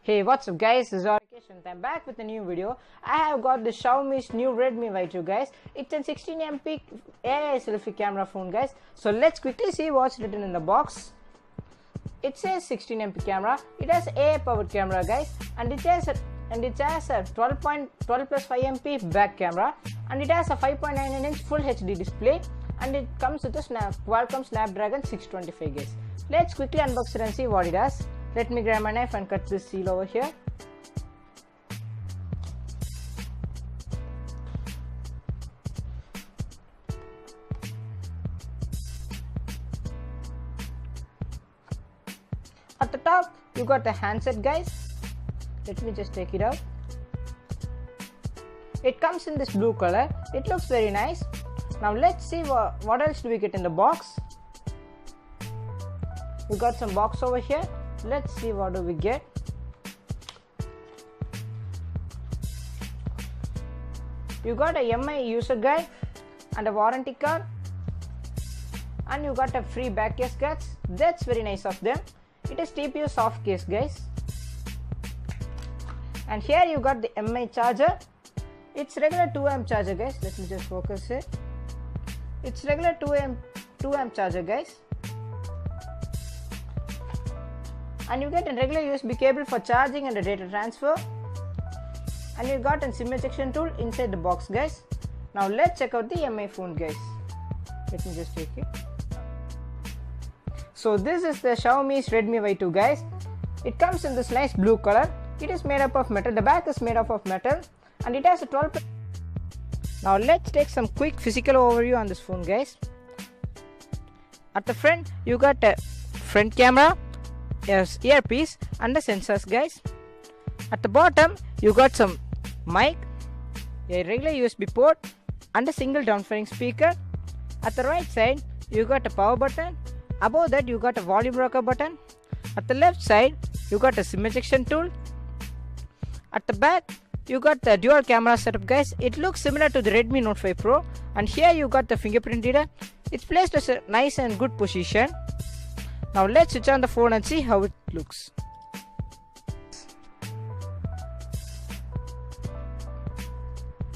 Hey, what's up guys, this is Rakesh and I'm back with a new video. I have got the Xiaomi's new Redmi Y2 guys. It's a 16MP AI selfie camera phone guys. So let's quickly see what's written in the box. It says 16MP camera. It has AI powered camera guys, and it has a 12.12 plus 5MP back camera, and it has a 5.99-inch full HD display, and it comes with a Qualcomm Snapdragon 625 guys. Let's quickly unbox it and see what it has. Let me grab my knife and cut this seal over here. At the top, you got the handset guys. Let me just take it out. It comes in this blue color. It looks very nice. Now let's see what else do we get in the box. We got some box over here. Let's see what do we get. You got a MI user guide and a warranty card, and you got a free back case guys. That's very nice of them. It is TPU soft case guys. And here you got the MI charger. It's regular 2amp charger guys. Let me just focus it. It's regular 2amp charger guys. And you get a regular USB cable for charging and a data transfer, and you got a SIM ejection tool inside the box guys. Now let's check out the MI phone guys. Let me just take it. So this is the Xiaomi's Redmi Y2 guys. It comes in this nice blue color. It is made up of metal. The back is made up of metal, and it has a 12. Now let's take some quick physical overview on this phone guys. At the front you got a front camera, earpiece and the sensors guys. At the bottom you got some mic, a regular USB port and a single downfiring speaker. At the right side you got a power button. Above that you got a volume rocker button. At the left side you got a SIM ejection tool. At the back you got the dual camera setup guys. It looks similar to the Redmi Note 5 Pro, and here you got the fingerprint reader. It's placed as a nice and good position. Now let's switch on the phone and see how it looks.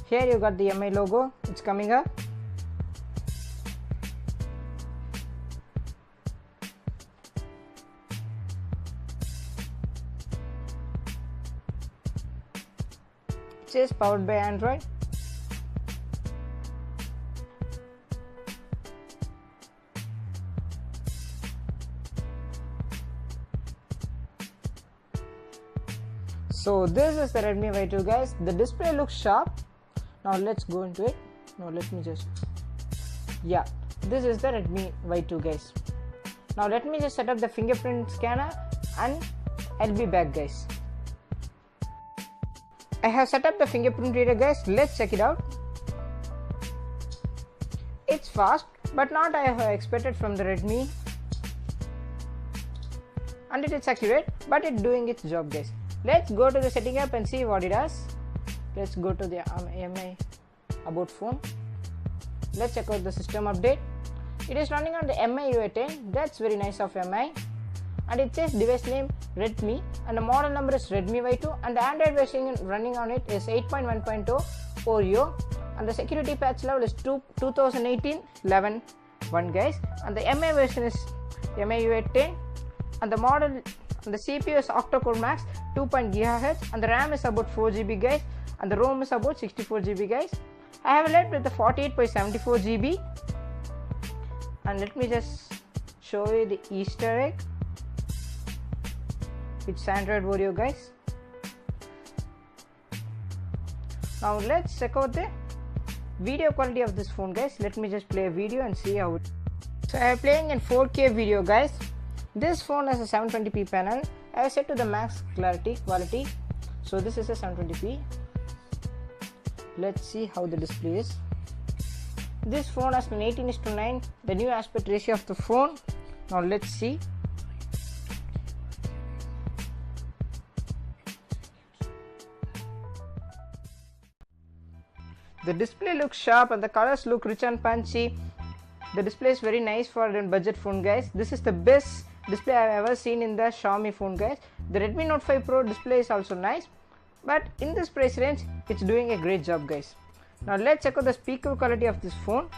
Here you got the MI logo. It's coming up. It says powered by Android. So this is the Redmi Y2 guys. The display looks sharp. Now let's go into it. This is the Redmi Y2 guys. Now let me just set up the fingerprint scanner and I'll be back guys. I have set up the fingerprint reader guys. Let's check it out. It's fast, but not I have expected from the Redmi, and it is accurate, but it's doing its job guys. Let's go to the setting app and see what it does. Let's go to the MI about phone. Let's check out the system update. It is running on the MI UI10. That's very nice of MI. And it says device name Redmi, and the model number is Redmi Y2, and the Android version running on it is 8.1.0 Oreo, and the security patch level is 2018-11.1 guys, and the MI version is MI UI10, and the model and the CPU is octa-core max 2.0 GHz, and the RAM is about 4GB guys, and the ROM is about 64GB guys. I have left with the 48/74GB, and let me just show you the Easter egg. It's Android Oreo guys. Now let's check out the video quality of this phone guys. Let me just play a video and see how it. So I am playing in 4K video guys. This phone has a 720p panel. I have set to the max quality. So this is a 720p. Let's see how the display is. This phone has an 18:9, the new aspect ratio of the phone. Now let's see. The display looks sharp and the colors look rich and punchy. The display is very nice for a budget phone guys. This is the best display I have ever seen in the Xiaomi phone, guys. The Redmi Note 5 Pro display is also nice, but in this price range it's doing a great job, guys. Now let's check out the speaker quality of this phone.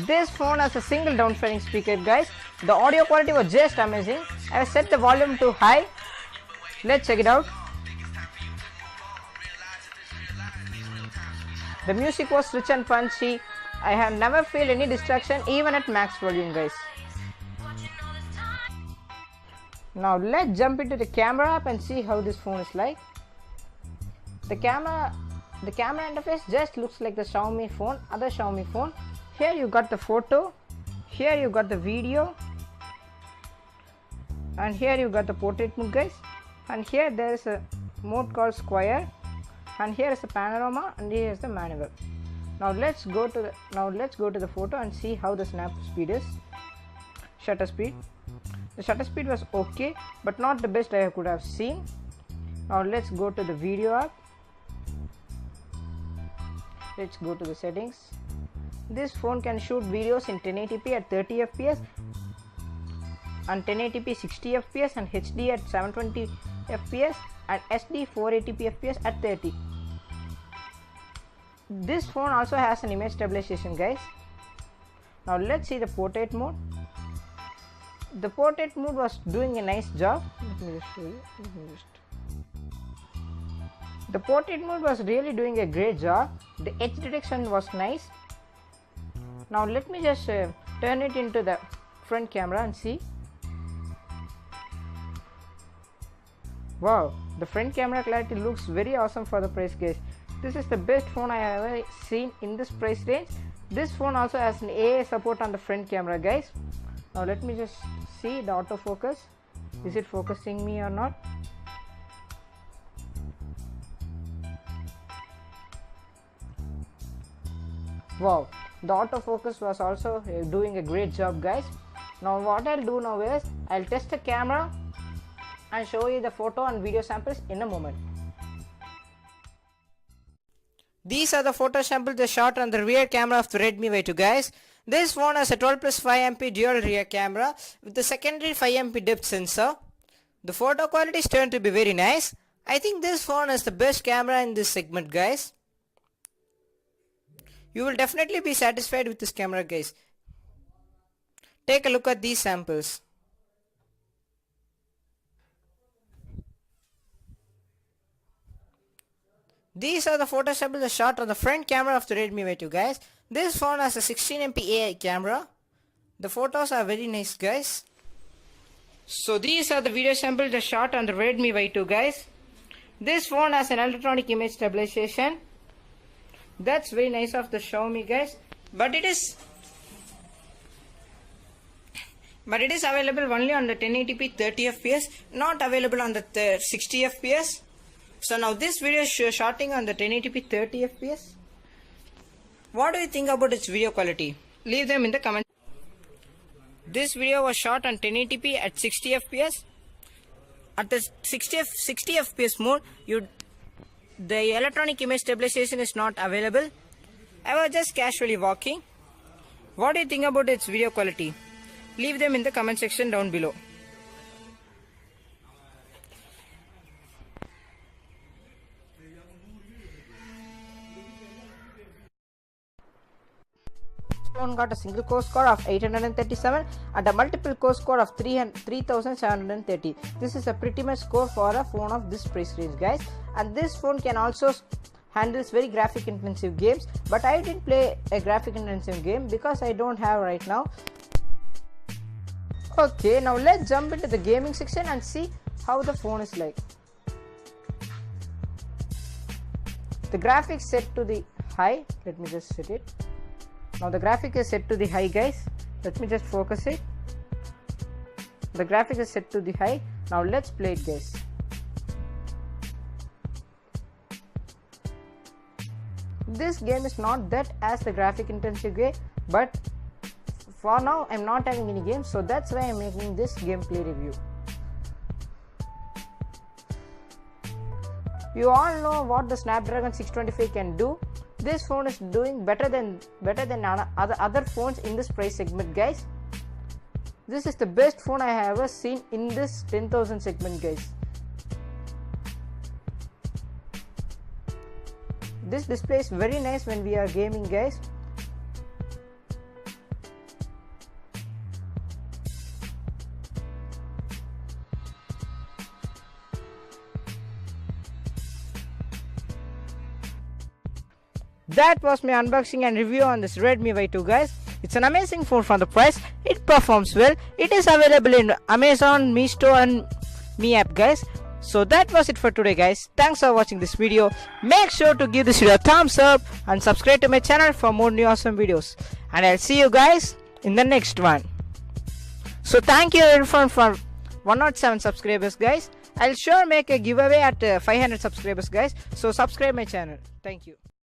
This phone has a single downfiring speaker, guys. The audio quality was just amazing. I have set the volume to high. Let's check it out. The music was rich and punchy. I have never felt any distraction even at max volume, guys. Now let's jump into the camera app and see how this phone is like. The camera interface just looks like the other Xiaomi phone. Here you got the photo, here you got the video, and here you got the portrait mode, guys. And here there is a mode called square, and here is the panorama, and here is the manual. Now let's go to the photo and see how the snap speed is. Shutter speed. The shutter speed was okay, but not the best I could have seen. Now let's go to the video app. Let's go to the settings. This phone can shoot videos in 1080p at 30 fps and 1080p 60 fps and HD at 720 fps and SD 480p fps at 30. This phone also has an image stabilization, guys. Now let's see the portrait mode. The portrait mode was doing a nice job. Let me just show you. The portrait mode was really doing a great job. The edge detection was nice. Now let me just turn it into the front camera and see. Wow, the front camera clarity looks very awesome for the price, guys. This is the best phone I have ever seen in this price range. This phone also has an AI support on the front camera, guys. Now let me just see the autofocus. Is it focusing me or not? Wow, the autofocus was also doing a great job, guys. Now what I'll do now is I'll test the camera and show you the photo and video samples in a moment. These are the photo samples I shot on the rear camera of the Redmi Y2, guys. This phone has a 12+5MP dual rear camera with the secondary 5MP depth sensor. The photo quality is turned to be very nice. I think this phone is the best camera in this segment, guys. You will definitely be satisfied with this camera, guys. Take a look at these samples. These are the photo samples I shot on the front camera of the Redmi Y2, guys. This phone has a 16MP AI camera. The photos are very nice, guys. So these are the video samples I shot on the Redmi Y2, guys. This phone has an electronic image stabilization. That's very nice of the Xiaomi, guys. But it is available only on the 1080p 30 fps, not available on the 60 fps. So now this video is shooting on the 1080p 30 fps. What do you think about its video quality? Leave them in the comments. This video was shot on 1080p at 60 fps. At the 60 fps mode, the electronic image stabilization is not available. I was just casually walking. What do you think about its video quality? Leave them in the comment section down below. Phone got a single core score of 837 and a multiple core score of 3730. This is a pretty much score for a phone of this price range, guys. And this phone can also handles very graphic intensive games, but I didn't play a graphic intensive game because I don't have right now. Okay, now let's jump into the gaming section and see how the phone is like. The graphics set to the high. Let me just set it. Now the graphic is set to the high, guys. Let me just focus it. The graphic is set to the high. Now let's play it, guys. This game is not that as the graphic intensive game, but for now I'm not having any games, so that's why I'm making this gameplay review. You all know what the Snapdragon 625 can do. This phone is doing better than other phones in this price segment, guys. This is the best phone I have ever seen in this 10,000 segment, guys. This display is very nice when we are gaming, guys. That was my unboxing and review on this Redmi Y2, guys. It's an amazing phone for the price. It performs well. It is available in Amazon, Mi Store and Mi app, guys. So that was it for today, guys. Thanks for watching this video. Make sure to give this video a thumbs up and subscribe to my channel for more new awesome videos. And I'll see you guys in the next one. So thank you everyone for 107 subscribers, guys. I'll sure make a giveaway at 500 subscribers, guys. So subscribe my channel. Thank you.